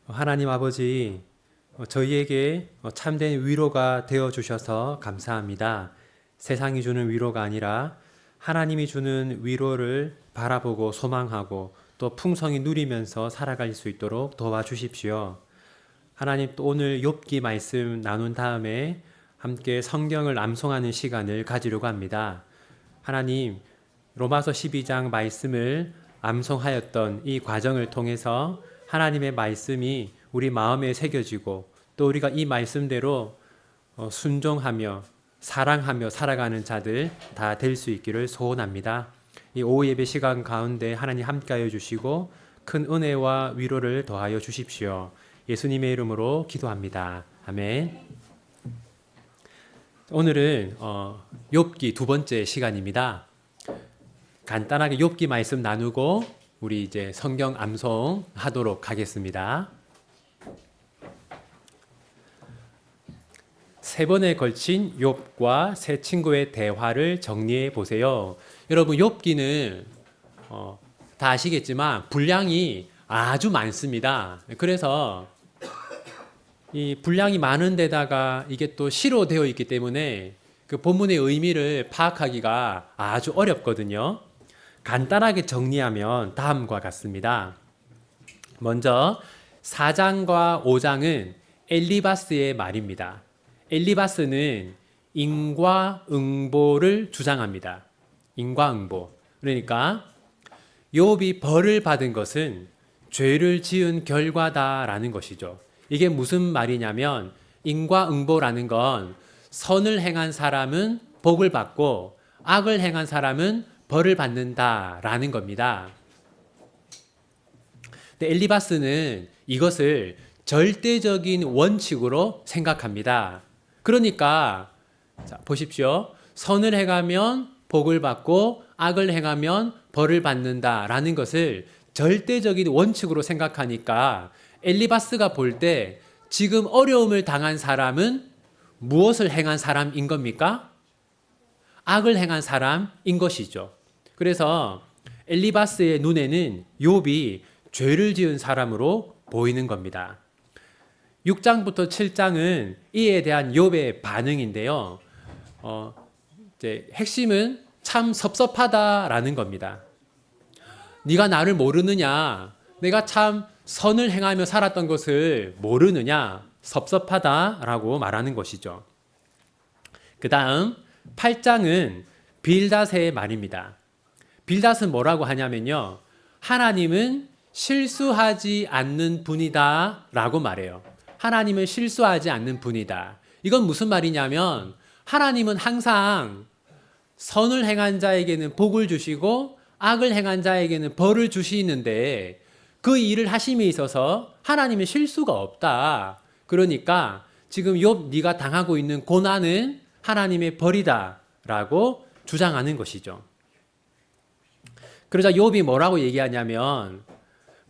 하나님 아버지, 저희에게 참된 위로가 되어 주셔서 감사합니다. 세상이 주는 위로가 아니라 하나님이 주는 위로를 바라보고 소망하고 또 풍성히 누리면서 살아갈 수 있도록 도와주십시오. 하나님, 또 오늘 욥기 말씀 나눈 다음에 함께 성경을 암송하는 시간을 가지려고 합니다. 하나님, 로마서 12장 말씀을 암송하였던 이 과정을 통해서 하나님의 말씀이 우리 마음에 새겨지고 또 우리가 이 말씀대로 순종하며 사랑하며 살아가는 자들 다 될 수 있기를 소원합니다. 이 오후 예배 시간 가운데 하나님 함께하여 주시고 큰 은혜와 위로를 더하여 주십시오. 예수님의 이름으로 기도합니다. 아멘. 오늘은 욥기 두 번째 시간입니다. 간단하게 욥기 말씀 나누고 우리 이제 성경 암송 하도록 하겠습니다. 세 번에 걸친 욥과 세 친구의 대화를 정리해 보세요. 여러분, 욥기는 다 아시겠지만 분량이 아주 많습니다. 그래서 이 분량이 많은 데다가 이게 또 시로 되어 있기 때문에 그 본문의 의미를 파악하기가 아주 어렵거든요. 간단하게 정리하면 다음과 같습니다. 먼저 4장과 5장은 엘리바스의 말입니다. 엘리바스는 인과응보를 주장합니다. 인과응보. 그러니까 욥이 벌을 받은 것은 죄를 지은 결과다라는 것이죠. 이게 무슨 말이냐면 인과응보라는 건 선을 행한 사람은 복을 받고 악을 행한 사람은 벌을 받는다라는 겁니다. 근데 엘리바스는 이것을 절대적인 원칙으로 생각합니다. 그러니까 자, 보십시오. 선을 행하면 복을 받고 악을 행하면 벌을 받는다라는 것을 절대적인 원칙으로 생각하니까 엘리바스가 볼 때 지금 어려움을 당한 사람은 무엇을 행한 사람인 겁니까? 악을 행한 사람인 것이죠. 그래서 엘리바스의 눈에는 욥이 죄를 지은 사람으로 보이는 겁니다. 6장부터 7장은 이에 대한 욥의 반응인데요. 이제 핵심은 참 섭섭하다라는 겁니다. 네가 나를 모르느냐? 내가 참 선을 행하며 살았던 것을 모르느냐? 섭섭하다라고 말하는 것이죠. 그 다음 8장은 빌닷의 말입니다. 빌닷은 뭐라고 하냐면요. 하나님은 실수하지 않는 분이다 라고 말해요. 하나님은 실수하지 않는 분이다. 이건 무슨 말이냐면 하나님은 항상 선을 행한 자에게는 복을 주시고 악을 행한 자에게는 벌을 주시는데 그 일을 하심에 있어서 하나님은 실수가 없다. 그러니까 지금 욥 네가 당하고 있는 고난은 하나님의 벌이다 라고 주장하는 것이죠. 그러자 욥이 뭐라고 얘기하냐면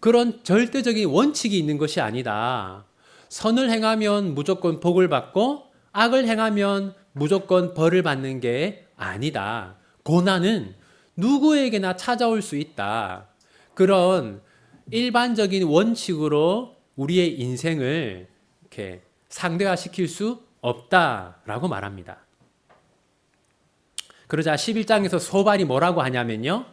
그런 절대적인 원칙이 있는 것이 아니다. 선을 행하면 무조건 복을 받고 악을 행하면 무조건 벌을 받는 게 아니다. 고난은 누구에게나 찾아올 수 있다. 그런 일반적인 원칙으로 우리의 인생을 이렇게 상대화시킬 수 없다라고 말합니다. 그러자 11장에서 소발이 뭐라고 하냐면요.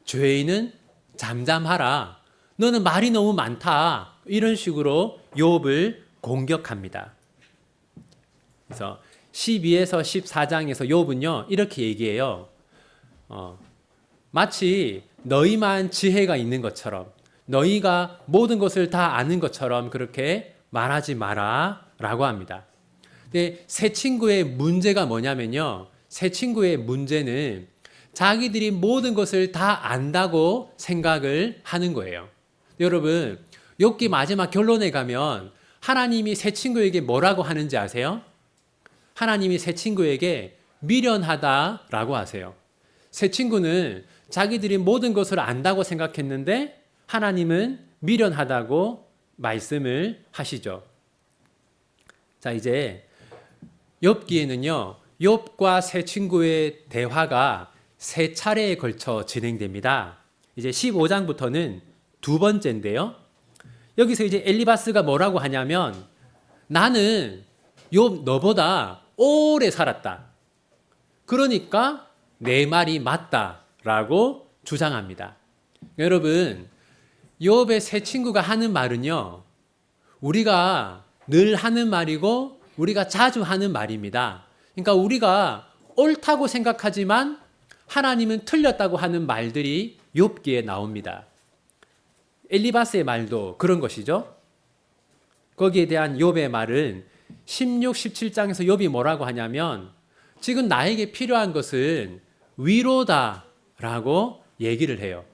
죄인은 잠잠하라. 너는 말이 너무 많다. 이런 식으로 욥을 공격합니다. 그래서 12에서 14장에서 욥은요. 이렇게 얘기해요. 마치 너희만 지혜가 있는 것처럼 너희가 모든 것을 다 아는 것처럼 그렇게 말하지 마라 라고 합니다. 근데 세 친구의 문제가 뭐냐면요. 세 친구의 문제는 자기들이 모든 것을 다 안다고 생각을 하는 거예요. 여러분, 욥기 마지막 결론에 가면 하나님이 세 친구에게 뭐라고 하는지 아세요? 하나님이 세 친구에게 미련하다라고 하세요. 세 친구는 자기들이 모든 것을 안다고 생각했는데 하나님은 미련하다고 말씀을 하시죠. 자, 이제 욥기에는요. 욥과 세 친구의 대화가 세 차례에 걸쳐 진행됩니다. 이제 15장부터는 두 번째인데요. 여기서 이제 엘리바스가 뭐라고 하냐면 나는 욥 너보다 오래 살았다. 그러니까 내 말이 맞다라고 주장합니다. 여러분, 욥의 세 친구가 하는 말은요, 우리가 늘 하는 말이고 우리가 자주 하는 말입니다. 그러니까 우리가 옳다고 생각하지만 하나님은 틀렸다고 하는 말들이 욥기에 나옵니다. 엘리바스의 말도 그런 것이죠. 거기에 대한 욥의 말은 16, 17장에서 욥이 뭐라고 하냐면 지금 나에게 필요한 것은 위로다라고 얘기를 해요.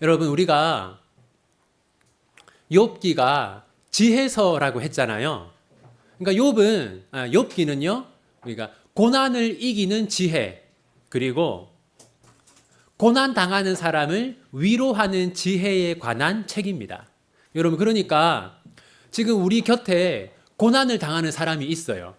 여러분, 우리가 욥기가 지혜서라고 했잖아요. 그러니까 욥기는요, 우리가 고난을 이기는 지혜, 그리고 고난 당하는 사람을 위로하는 지혜에 관한 책입니다. 여러분, 그러니까 지금 우리 곁에 고난을 당하는 사람이 있어요.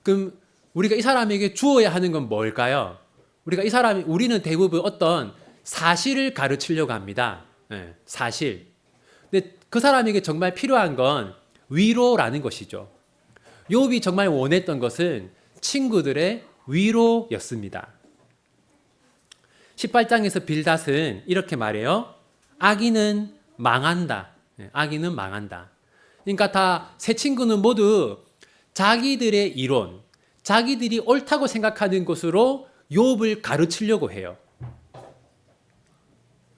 그럼 우리가 이 사람에게 주어야 하는 건 뭘까요? 우리는 대부분 어떤 사실을 가르치려고 합니다. 네, 사실. 근데 그 사람에게 정말 필요한 건 위로라는 것이죠. 욥이 정말 원했던 것은 친구들의 위로였습니다. 18장에서 빌닷은 이렇게 말해요. 악인은 망한다. 악인은 망한다. 그러니까 다 세 친구는 모두 자기들의 이론, 자기들이 옳다고 생각하는 것으로 욥을 가르치려고 해요.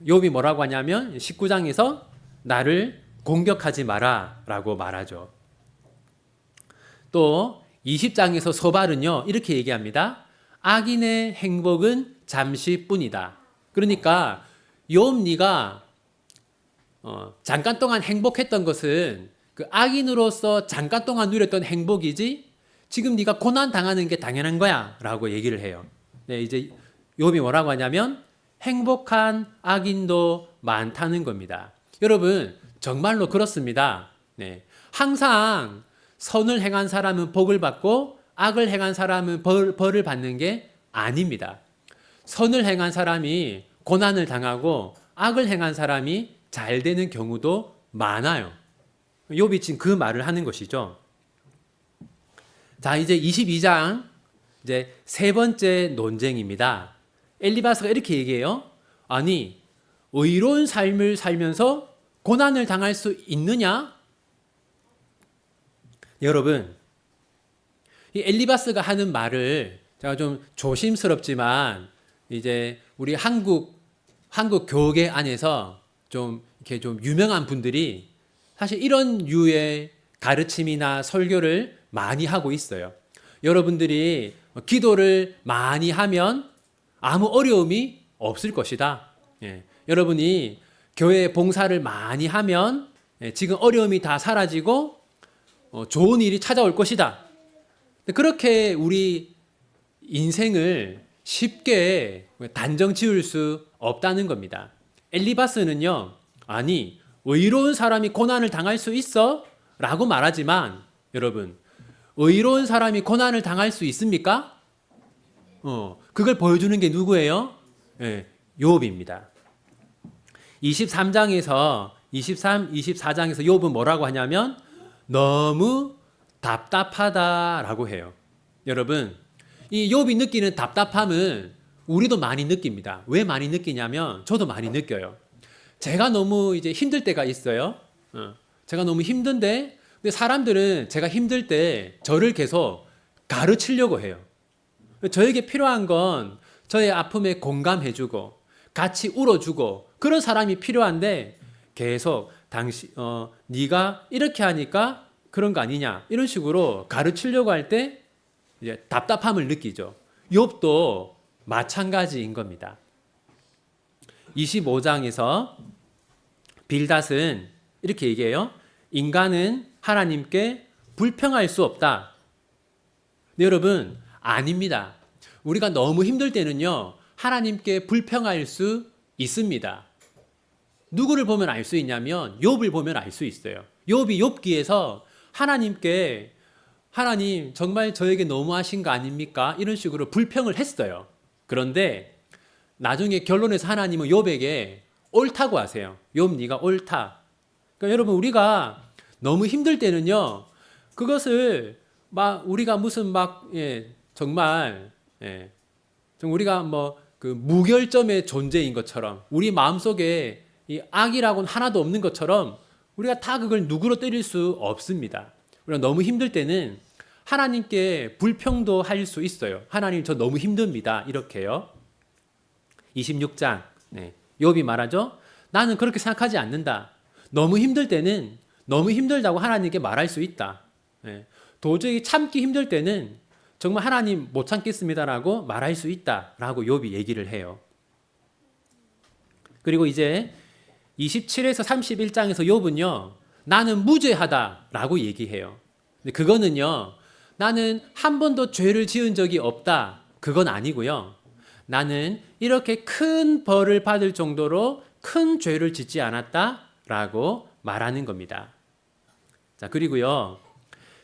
욥이 뭐라고 하냐면 19장에서 나를 공격하지 마라 라고 말하죠. 또 20장에서 소발은요, 이렇게 얘기합니다. 악인의 행복은 잠시뿐이다. 그러니까 욥 네가 잠깐 동안 행복했던 것은 그 악인으로서 잠깐 동안 누렸던 행복이지 지금 네가 고난 당하는 게 당연한 거야 라고 얘기를 해요. 네, 이제 욥이 뭐라고 하냐면 행복한 악인도 많다는 겁니다. 여러분, 정말로 그렇습니다. 네, 항상 선을 행한 사람은 복을 받고 악을 행한 사람은 벌을 받는 게 아닙니다. 선을 행한 사람이 고난을 당하고 악을 행한 사람이 잘 되는 경우도 많아요. 욥이 지금 그 말을 하는 것이죠. 자, 이제 22장 이제 세 번째 논쟁입니다. 엘리바스가 이렇게 얘기해요. 아니, 의로운 삶을 살면서 고난을 당할 수 있느냐? 여러분, 이 엘리바스가 하는 말을 제가 좀 조심스럽지만 이제 우리 한국 교계 안에서 좀 이렇게 좀 유명한 분들이 사실 이런 류의 가르침이나 설교를 많이 하고 있어요. 여러분들이 기도를 많이 하면 아무 어려움이 없을 것이다. 예. 여러분이 교회 봉사를 많이 하면 지금 어려움이 다 사라지고 좋은 일이 찾아올 것이다. 그렇게 우리 인생을 쉽게 단정 지을 수 없다는 겁니다. 엘리바스는요, 아니, 의로운 사람이 고난을 당할 수 있어? 라고 말하지만, 여러분, 의로운 사람이 고난을 당할 수 있습니까? 그걸 보여주는 게 누구예요? 예, 욥입니다. 23장에서 23, 24장에서 욥은 뭐라고 하냐면 너무 답답하다라고 해요. 여러분, 이 욥이 느끼는 답답함은 우리도 많이 느낍니다. 왜 많이 느끼냐면 저도 많이 느껴요. 제가 너무 이제 힘들 때가 있어요. 제가 너무 힘든데 근데 사람들은 제가 힘들 때 저를 계속 가르치려고 해요. 저에게 필요한 건 저의 아픔에 공감해주고 같이 울어주고 그런 사람이 필요한데 계속 네가 이렇게 하니까 그런 거 아니냐 이런 식으로 가르치려고 할 때 이제 답답함을 느끼죠. 욥도 마찬가지인 겁니다. 25장에서 빌닷은 이렇게 얘기해요. 인간은 하나님께 불평할 수 없다. 네, 여러분, 아닙니다. 우리가 너무 힘들 때는요, 하나님께 불평할 수 있습니다. 누구를 보면 알 수 있냐면 욥을 보면 알 수 있어요. 욥이 욥기에서 하나님께 하나님 정말 저에게 너무하신 거 아닙니까? 이런 식으로 불평을 했어요. 그런데 나중에 결론에서 하나님은 욥에게 옳다고 하세요. 욥 네가 옳다. 그러니까 여러분 우리가 너무 힘들 때는요. 그것을 막 우리가 무슨 막 정말 좀 우리가 뭐 그 무결점의 존재인 것처럼 우리 마음속에 이 악이라고는 하나도 없는 것처럼 우리가 다 그걸 누그러뜨릴 수 없습니다. 우리가 너무 힘들 때는 하나님께 불평도 할 수 있어요. 하나님 저 너무 힘듭니다. 이렇게요. 26장 욥이 말하죠. 나는 그렇게 생각하지 않는다. 너무 힘들 때는 너무 힘들다고 하나님께 말할 수 있다. 도저히 참기 힘들 때는 정말 하나님 못 참겠습니다라고 말할 수 있다라고 욥이 얘기를 해요. 그리고 이제 27에서 31장에서 욥은요. 나는 무죄하다라고 얘기해요. 근데 그거는요. 나는 한 번도 죄를 지은 적이 없다. 그건 아니고요. 나는 이렇게 큰 벌을 받을 정도로 큰 죄를 짓지 않았다라고 말하는 겁니다. 자, 그리고요.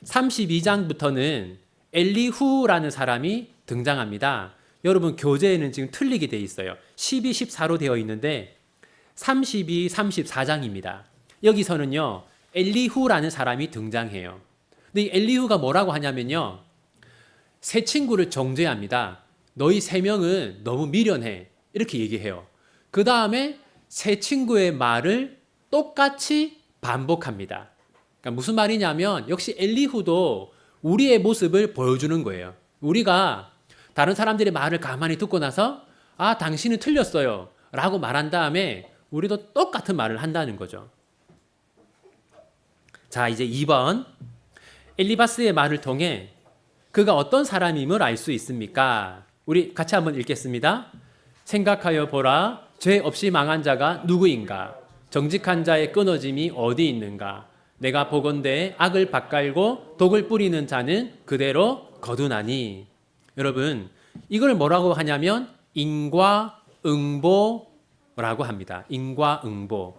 32장부터는 엘리후라는 사람이 등장합니다. 여러분 교재에는 지금 틀리게 되어 있어요. 12, 14로 되어 있는데 32, 34장입니다. 여기서는요. 엘리후라는 사람이 등장해요. 근데 이 엘리후가 뭐라고 하냐면요. 세 친구를 정죄합니다. 너희 세 명은 너무 미련해. 이렇게 얘기해요. 그 다음에 세 친구의 말을 똑같이 반복합니다. 그러니까 무슨 말이냐면 역시 엘리후도 우리의 모습을 보여주는 거예요. 우리가 다른 사람들의 말을 가만히 듣고 나서 아 당신은 틀렸어요 라고 말한 다음에 우리도 똑같은 말을 한다는 거죠. 자 이제 2번 엘리바스의 말을 통해 그가 어떤 사람임을 알 수 있습니까? 우리 같이 한번 읽겠습니다. 생각하여 보라 죄 없이 망한 자가 누구인가? 정직한 자의 끊어짐이 어디 있는가? 내가 보건대 악을 밭갈고 독을 뿌리는 자는 그대로 거두나니. 여러분 이걸 뭐라고 하냐면 인과응보라고 합니다. 인과응보.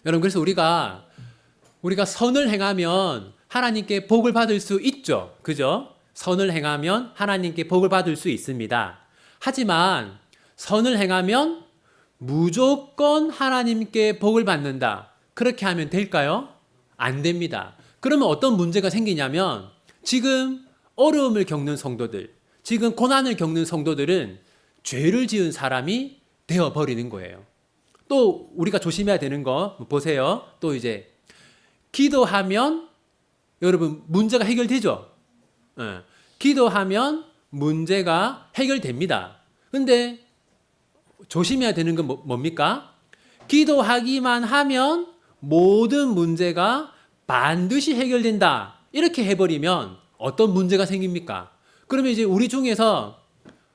여러분 그래서 우리가 선을 행하면 하나님께 복을 받을 수 있죠. 그죠? 선을 행하면 하나님께 복을 받을 수 있습니다. 하지만 선을 행하면 무조건 하나님께 복을 받는다. 그렇게 하면 될까요? 안 됩니다. 그러면 어떤 문제가 생기냐면 지금 어려움을 겪는 성도들, 지금 고난을 겪는 성도들은 죄를 지은 사람이 되어버리는 거예요. 또 우리가 조심해야 되는 거 보세요. 또 이제 기도하면 여러분 문제가 해결되죠? 기도하면 문제가 해결됩니다. 근데 조심해야 되는 건 뭡니까? 기도하기만 하면 모든 문제가 반드시 해결된다. 이렇게 해버리면 어떤 문제가 생깁니까? 그러면 이제 우리 중에서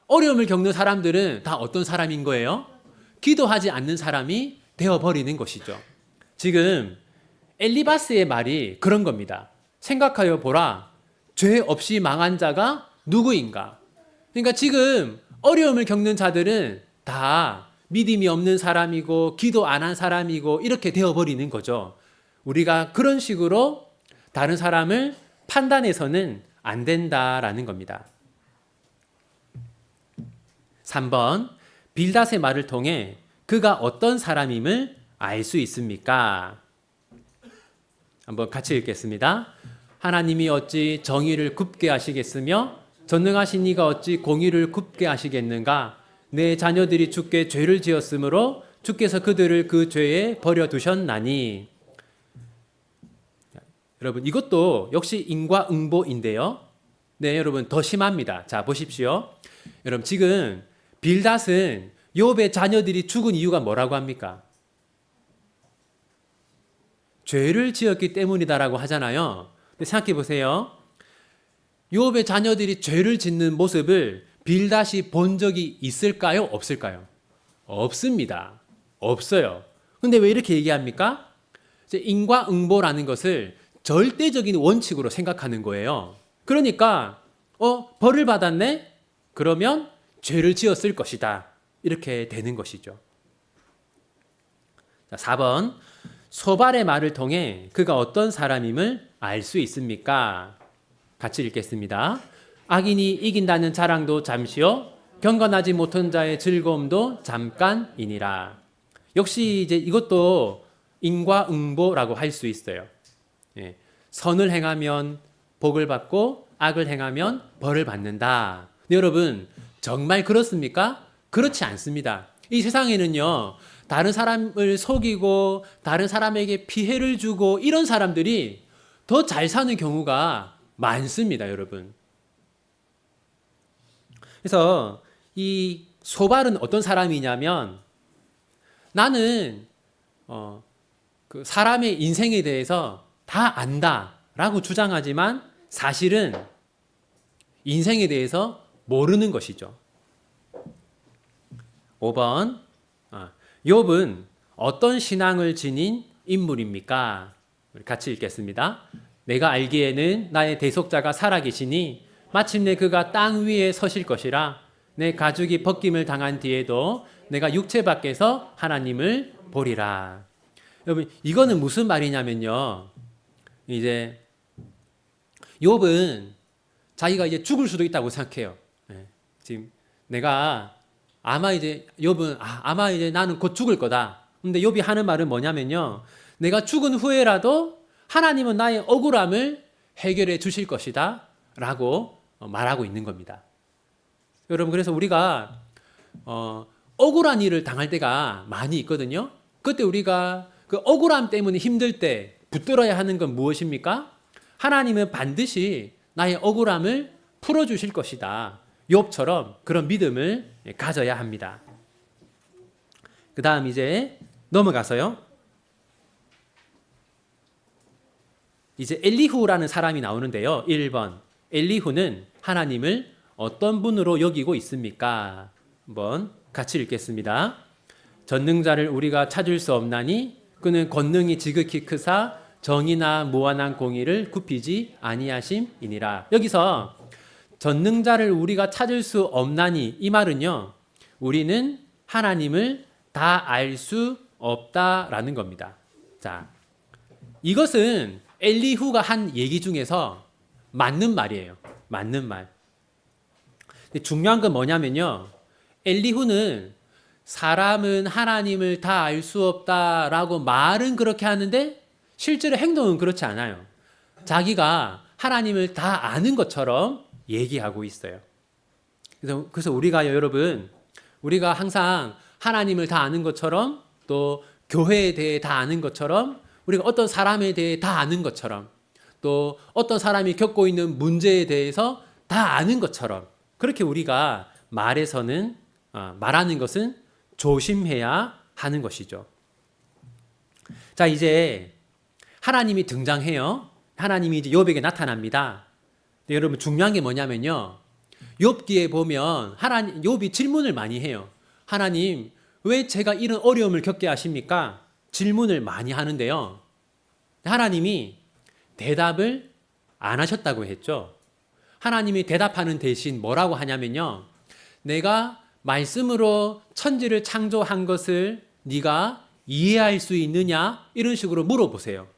어려움을 겪는 사람들은 다 어떤 사람인 거예요? 기도하지 않는 사람이 되어버리는 것이죠. 지금 엘리바스의 말이 그런 겁니다. 생각하여 보라. 죄 없이 망한 자가 누구인가? 그러니까 지금 어려움을 겪는 자들은 다 믿음이 없는 사람이고 기도 안 한 사람이고 이렇게 되어버리는 거죠. 우리가 그런 식으로 다른 사람을 판단해서는 안 된다라는 겁니다. 3번 빌닷의 말을 통해 그가 어떤 사람임을 알 수 있습니까? 한번 같이 읽겠습니다. 하나님이 어찌 정의를 굽게 하시겠으며 전능하신 이가 어찌 공의를 굽게 하시겠는가? 내 자녀들이 주께 죄를 지었으므로 주께서 그들을 그 죄에 버려두셨나니. 여러분 이것도 역시 인과응보인데요. 네 여러분 더 심합니다. 자 보십시오. 여러분 지금 빌닷은 욥의 자녀들이 죽은 이유가 뭐라고 합니까? 죄를 지었기 때문이다라고 하잖아요. 근데 생각해 보세요. 욥의 자녀들이 죄를 짓는 모습을 빌닷이 본 적이 있을까요? 없을까요? 없습니다. 없어요. 근데 왜 이렇게 얘기합니까? 인과응보라는 것을 절대적인 원칙으로 생각하는 거예요. 그러니까 벌을 받았네? 그러면 죄를 지었을 것이다. 이렇게 되는 것이죠. 자, 4번 소발의 말을 통해 그가 어떤 사람임을 알 수 있습니까? 같이 읽겠습니다. 악인이 이긴다는 자랑도 잠시요 경건하지 못한 자의 즐거움도 잠깐이니라. 역시 이제 이것도 인과응보라고 할 수 있어요. 예. 선을 행하면 복을 받고 악을 행하면 벌을 받는다. 근데 여러분, 정말 그렇습니까? 그렇지 않습니다. 이 세상에는요, 다른 사람을 속이고 다른 사람에게 피해를 주고 이런 사람들이 더 잘 사는 경우가 많습니다, 여러분. 그래서 이 소발은 어떤 사람이냐면, 나는 그 사람의 인생에 대해서 다 안다라고 주장하지만 사실은 인생에 대해서 모르는 것이죠. 5번, 욥은 어떤 신앙을 지닌 인물입니까? 우리 같이 읽겠습니다. 내가 알기에는 나의 대속자가 살아계시니 마침내 그가 땅 위에 서실 것이라. 내 가죽이 벗김을 당한 뒤에도 내가 육체 밖에서 하나님을 보리라. 여러분, 이거는 무슨 말이냐면요, 이제 욥은 자기가 이제 죽을 수도 있다고 생각해요. 지금 내가 아마 이제 욥은 아마 이제 나는 곧 죽을 거다. 근데 욥이 하는 말은 뭐냐면요, 내가 죽은 후에라도 하나님은 나의 억울함을 해결해 주실 것이다 라고 말하고 있는 겁니다. 여러분, 그래서 우리가 억울한 일을 당할 때가 많이 있거든요. 그때 우리가 그 억울함 때문에 힘들 때 붙들어야 하는 건 무엇입니까? 하나님은 반드시 나의 억울함을 풀어주실 것이다. 욥처럼 그런 믿음을 가져야 합니다. 그 다음 이제 넘어가서요, 이제 엘리후라는 사람이 나오는데요. 1번, 엘리후는 하나님을 어떤 분으로 여기고 있습니까? 한번 같이 읽겠습니다. 전능자를 우리가 찾을 수 없나니 그는 권능이 지극히 크사 정의나 무한한 공의를 굽히지 아니하심이니라. 여기서 전능자를 우리가 찾을 수 없나니, 이 말은요, 우리는 하나님을 다 알 수 없다라는 겁니다. 자, 이것은 엘리후가 한 얘기 중에서 맞는 말이에요. 맞는 말. 근데 중요한 건 뭐냐면요, 엘리후는 사람은 하나님을 다 알 수 없다라고 말은 그렇게 하는데 실제로 행동은 그렇지 않아요. 자기가 하나님을 다 아는 것처럼 얘기하고 있어요. 그래서 우리가 여러분, 우리가 항상 하나님을 다 아는 것처럼, 또 교회에 대해 다 아는 것처럼, 우리가 어떤 사람에 대해 다 아는 것처럼, 또 어떤 사람이 겪고 있는 문제에 대해서 다 아는 것처럼, 그렇게 우리가 말하는 것은 조심해야 하는 것이죠. 자, 이제 하나님이 등장해요. 하나님이 이제 욥에게 나타납니다. 근데 여러분, 중요한 게 뭐냐면요, 욥기에 보면 욥이 질문을 많이 해요. 하나님, 왜 제가 이런 어려움을 겪게 하십니까? 질문을 많이 하는데요, 하나님이 대답을 안 하셨다고 했죠. 하나님이 대답하는 대신 뭐라고 하냐면요, 내가 말씀으로 천지를 창조한 것을 네가 이해할 수 있느냐? 이런 식으로 물어보세요.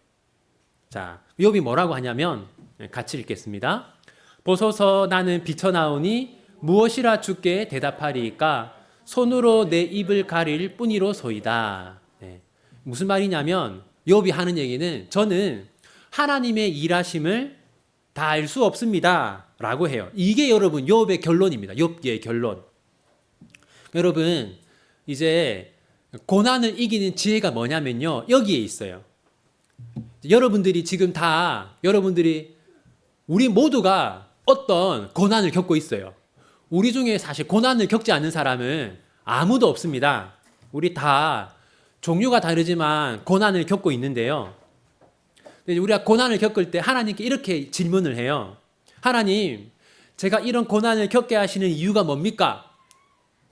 자, 욥이 뭐라고 하냐면, 같이 읽겠습니다. 보소서, 나는 비쳐나오니 무엇이라 주께 대답하리이까? 손으로 내 입을 가릴 뿐이로소이다. 네. 무슨 말이냐면, 욥이 하는 얘기는, 저는 하나님의 일하심을 다 알 수 없습니다 라고 해요. 이게 여러분 욥의 결론입니다. 욥기의 결론. 여러분, 이제 고난을 이기는 지혜가 뭐냐면요, 여기에 있어요. 여러분들이 지금 우리 모두가 어떤 고난을 겪고 있어요. 우리 중에 사실 고난을 겪지 않는 사람은 아무도 없습니다. 우리 다 종류가 다르지만 고난을 겪고 있는데요, 우리가 고난을 겪을 때 하나님께 이렇게 질문을 해요. 하나님, 제가 이런 고난을 겪게 하시는 이유가 뭡니까?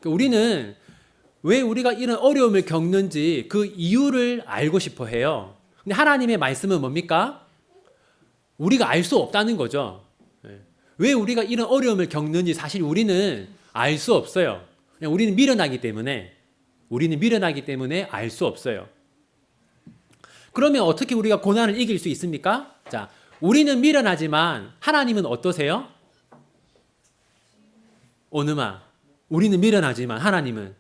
우리는 왜 우리가 이런 어려움을 겪는지 그 이유를 알고 싶어 해요. 근데 하나님의 말씀은 뭡니까? 우리가 알 수 없다는 거죠. 왜 우리가 이런 어려움을 겪는지 사실 우리는 알 수 없어요. 우리는 미련하기 때문에 알 수 없어요. 그러면 어떻게 우리가 고난을 이길 수 있습니까? 자, 우리는 미련하지만 하나님은 어떠세요? 오느마, 우리는 미련하지만 하나님은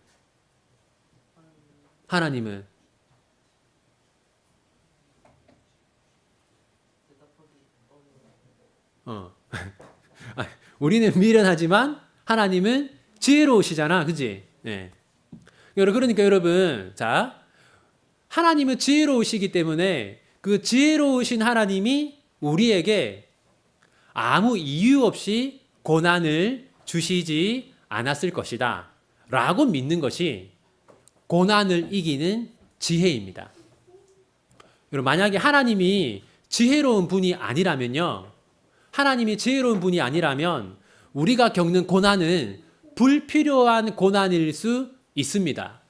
하나님은 우리는 미련하지만 하나님은 지혜로우시잖아, 그지? 네. 그러니까 여러분, 자, 하나님은 지혜로우시기 때문에 그 지혜로우신 하나님이 우리에게 아무 이유 없이 고난을 주시지 않았을 것이다 라고 믿는 것이 고난을 이기는 지혜입니다. 여러분, 만약에 하나님이 지혜로운 분이 아니라면요, 하나님이 지혜로운 분이 아니라면 우리가 겪는 고난은 불필요한 고난일 수 있습니다.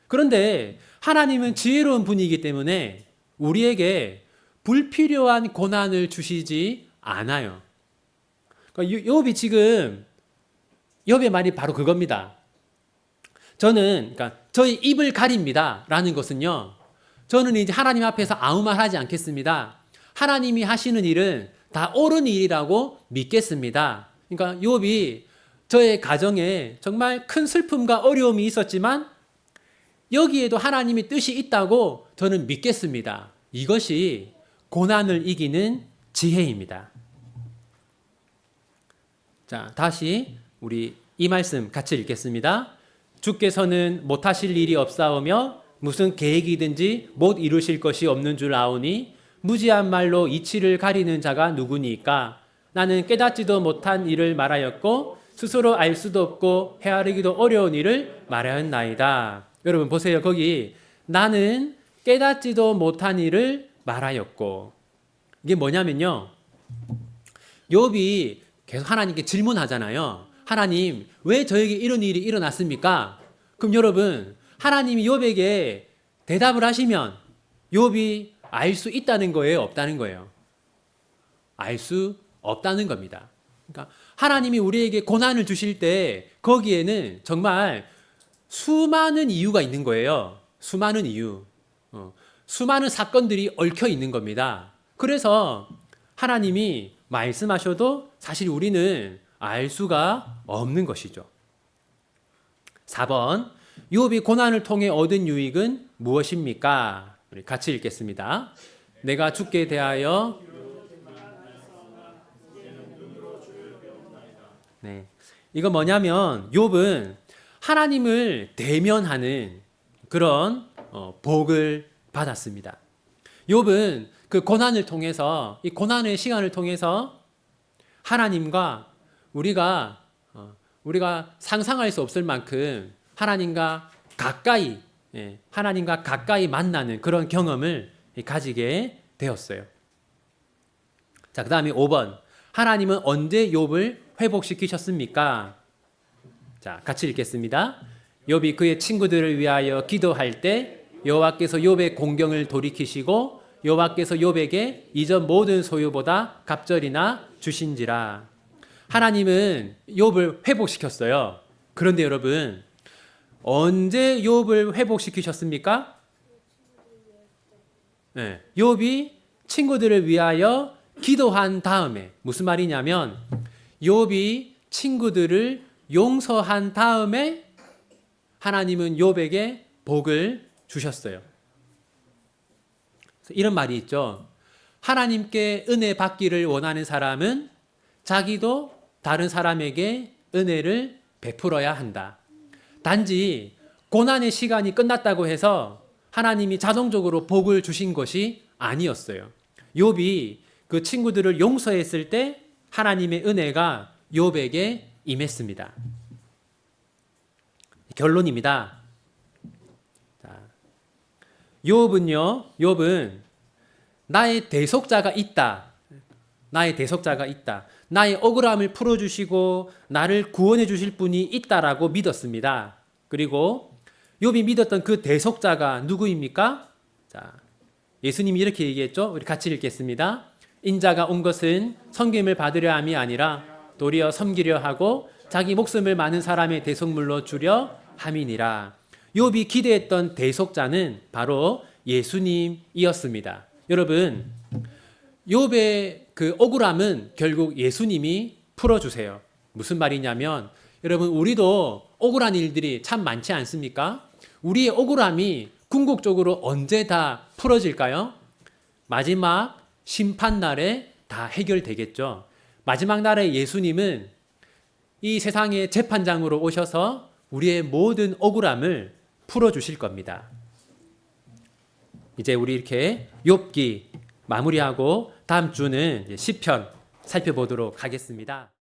그런데 하나님은 지혜로운 분이기 때문에 우리에게 불필요한 고난을 주시지 않아요. 그러니까 욥이 지금 욥의 말이 바로 그겁니다. 저는 그러니까 저희 입을 가립니다 라는 것은요, 저는 이제 하나님 앞에서 아무 말 하지 않겠습니다. 하나님이 하시는 일은 다 옳은 일이라고 믿겠습니다. 그러니까 욥이 저의 가정에 정말 큰 슬픔과 어려움이 있었지만 여기에도 하나님의 뜻이 있다고 저는 믿겠습니다. 이것이 고난을 이기는 지혜입니다. 자, 다시 우리 이 말씀 같이 읽겠습니다. 주께서는 못하실 일이 없사오며 무슨 계획이든지 못 이루실 것이 없는 줄 아오니 무지한 말로 이치를 가리는 자가 누구니까? 나는 깨닫지도 못한 일을 말하였고 스스로 알 수도 없고 헤아리기도 어려운 일을 말하였나이다. 여러분 보세요. 거기 나는 깨닫지도 못한 일을 말하였고, 이게 뭐냐면요, 욥이 계속 하나님께 질문하잖아요. 하나님, 왜 저에게 이런 일이 일어났습니까? 그럼 여러분, 하나님이 욥에게 대답을 하시면 욥이 알 수 있다는 거예요, 없다는 거예요? 알 수 없다는 겁니다. 그러니까 하나님이 우리에게 고난을 주실 때 거기에는 정말 수많은 이유가 있는 거예요. 수많은 이유. 수많은 사건들이 얽혀 있는 겁니다. 그래서 하나님이 말씀하셔도 사실 우리는 알 수가 없는 것이죠. 4번, 욥이 고난을 통해 얻은 유익은 무엇입니까? 우리 같이 읽겠습니다. 내가 주께 대하여 네, 이거 뭐냐면 욥은 하나님을 대면하는 그런 복을 받았습니다. 욥은 그 고난을 통해서, 이 고난의 시간을 통해서 하나님과 우리가 상상할 수 없을 만큼 하나님과 가까이 만나는 그런 경험을 가지게 되었어요. 자, 그 다음에 5번. 하나님은 언제 욥을 회복시키셨습니까? 자, 같이 읽겠습니다. 욥이 그의 친구들을 위하여 기도할 때 여호와께서 욥의 공경을 돌이키시고 여호와께서 욥에게 이전 모든 소유보다 갑절이나 주신지라. 하나님은 욥을 회복시켰어요. 그런데 여러분, 언제 욥을 회복시키셨습니까? 네, 욥이 친구들을 위하여 기도한 다음에, 무슨 말이냐면 욥이 친구들을 용서한 다음에 하나님은 욥에게 복을 주셨어요. 이런 말이 있죠. 하나님께 은혜 받기를 원하는 사람은 자기도 다른 사람에게 은혜를 베풀어야 한다. 단지 고난의 시간이 끝났다고 해서 하나님이 자동적으로 복을 주신 것이 아니었어요. 욥이 그 친구들을 용서했을 때 하나님의 은혜가 욥에게 임했습니다. 결론입니다. 욥은 나의 대속자가 있다. 나의 억울함을 풀어주시고 나를 구원해 주실 분이 있다라고 믿었습니다. 그리고 욥이 믿었던 그 대속자가 누구입니까? 자, 예수님이 이렇게 얘기했죠. 우리 같이 읽겠습니다. 인자가 온 것은 섬김을 받으려 함이 아니라 도리어 섬기려 하고 자기 목숨을 많은 사람의 대속물로 주려 함이니라. 욥이 기대했던 대속자는 바로 예수님이었습니다. 여러분, 욥의 그 억울함은 결국 예수님이 풀어주세요. 무슨 말이냐면, 여러분, 우리도 억울한 일들이 참 많지 않습니까? 우리의 억울함이 궁극적으로 언제 다 풀어질까요? 마지막 심판날에 다 해결되겠죠. 마지막 날에 예수님은 이 세상의 재판장으로 오셔서 우리의 모든 억울함을 풀어주실 겁니다. 이제 우리 이렇게 욥기 마무리하고 다음 주는 시편 살펴보도록 하겠습니다.